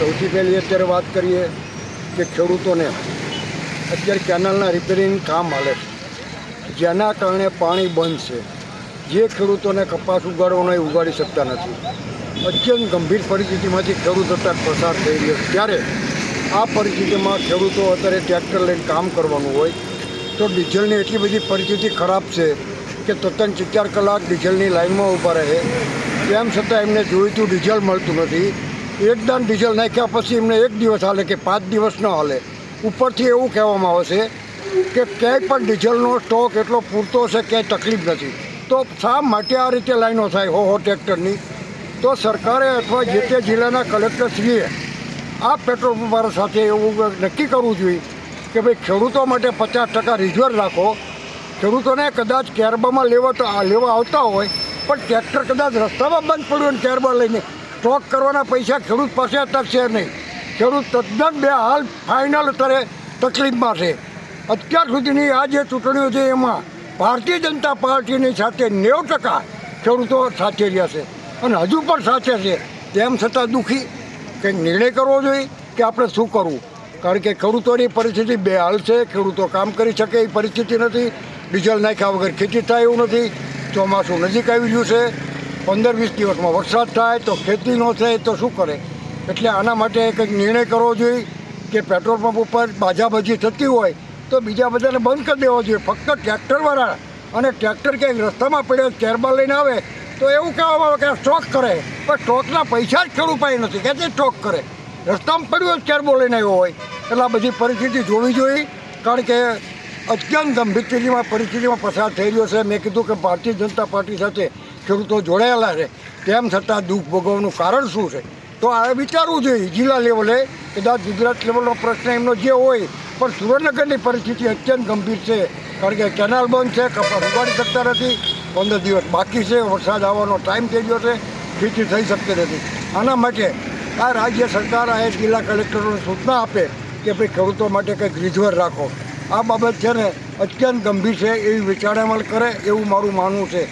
સૌથી પહેલી અત્યારે વાત કરીએ કે ખેડૂતોને અત્યારે કેનાલના રિપેરિંગ કામ હાલે છે, જેના કારણે પાણી બંધ છે. જે ખેડૂતોને કપાસ ઉગાડવાનો એ ઉગાડી શકતા નથી. અત્યંત ગંભીર પરિસ્થિતિમાંથી ખેડૂત અત્યારે પસાર થઈ રહ્યો છે. ત્યારે આ પરિસ્થિતિમાં ખેડૂતો અત્યારે ટ્રેક્ટર લઈને કામ કરવાનું હોય તો ડીઝલની એટલી બધી પરિસ્થિતિ ખરાબ છે કે તદ્દન 4 કલાક ડીઝલની લાઇનમાં ઊભા રહે. તેમ છતાં એમને જોઈતું ડીઝલ મળતું નથી. એક દાન ડીઝલ નાખ્યા પછી એમને 1 દિવસ હાલે કે 5 દિવસ ન હાલે. ઉપરથી એવું કહેવામાં આવે છે કે ક્યાંય પણ ડીઝલનો સ્ટોક એટલો પૂરતો છે, ક્યાંય તકલીફ નથી. તો શા માટે આ રીતે લાઈનો થાય હો ટ્રેક્ટરની? તો સરકારે અથવા જે તે જિલ્લાના કલેક્ટરશ્રીએ આ પેટ્રોલ પંપ સાથે એવું નક્કી કરવું જોઈએ કે ભાઈ ખેડૂતો માટે 50% રિઝર્વ રાખો. ખેડૂતોને કદાચ કેરબામાં લેવા આવતા હોય પણ ટ્રેક્ટર કદાચ રસ્તામાં બંધ પડ્યું હોય ને કેરબા લઈને સ્ટોક કરવાના પૈસા ખેડૂત પાસે અત્યારે છે નહીં. ખેડૂત તદ્દન હાલ ફાઇનલ અત્યારે તકલીફમાં છે. અત્યાર સુધીની આ જે ચૂંટણીઓ છે એમાં ભારતીય જનતા પાર્ટીની સાથે 90% ખેડૂતો સાથે રહ્યા છે અને હજુ પણ સાથે છે. તેમ છતાં દુઃખી કંઈક નિર્ણય કરવો જોઈએ કે આપણે શું કરવું. કારણ કે ખેડૂતોની પરિસ્થિતિ બેહાલ છે. ખેડૂતો કામ કરી શકે એ પરિસ્થિતિ નથી. ડીઝલ નાખ્યા વગર ખેતી થાય એવું નથી. ચોમાસું નજીક આવી ગયું છે. 15-20 દિવસમાં વરસાદ થાય તો ખેતી ન થાય તો શું કરે? એટલે આના માટે કંઈક નિર્ણય કરવો જોઈએ કે પેટ્રોલ પંપ ઉપર બાજાબાજી થતી હોય તો બીજા બધાને બંધ કરી દેવા જોઈએ. ફક્ત ટ્રેક્ટરવાળા અને ટ્રેક્ટર ક્યાંક રસ્તામાં પડ્યો કેરબા લઈને આવે તો એવું કહેવામાં આવે કે સ્ટોક કરે, પણ સ્ટોકના પૈસા જ ખેડૂત પાસે નથી કે તે સ્ટોક કરે. રસ્તામાં પડ્યો જ કેરબો લઈને આવ્યો હોય. એટલે આ બધી પરિસ્થિતિ જોવી જોઈએ. કારણ કે અત્યંત ગંભીર પરિસ્થિતિમાં પસાર થઈ રહ્યો છે. મેં કીધું કે ભારતીય જનતા પાર્ટી સાથે ખેડૂતો જોડાયેલા છે. તેમ છતાં દુઃખ ભોગવવાનું કારણ શું છે? તો આ વિચારવું જોઈએ જિલ્લા લેવલે. કદાચ ગુજરાત લેવલનો પ્રશ્ન એમનો જે હોય, પણ સુરેન્દ્રનગરની પરિસ્થિતિ અત્યંત ગંભીર છે. કારણ કે કેનાલ બંધ છે, કપાસ ઉગાડી શકતા નથી. 15 દિવસ બાકી છે. વરસાદ આવવાનો ટાઈમ થઈ ગયો છે. ખેતી થઈ શકતી નથી. આના માટે આ રાજ્ય સરકાર આ જિલ્લા કલેક્ટરોને સૂચના આપે કે ભાઈ ખેડૂતો માટે કંઈક રિઝર્વ રાખો. આ બાબત છે ને અત્યંત ગંભીર છે. એવી વિચારણા કરે એવું મારું માનવું છે.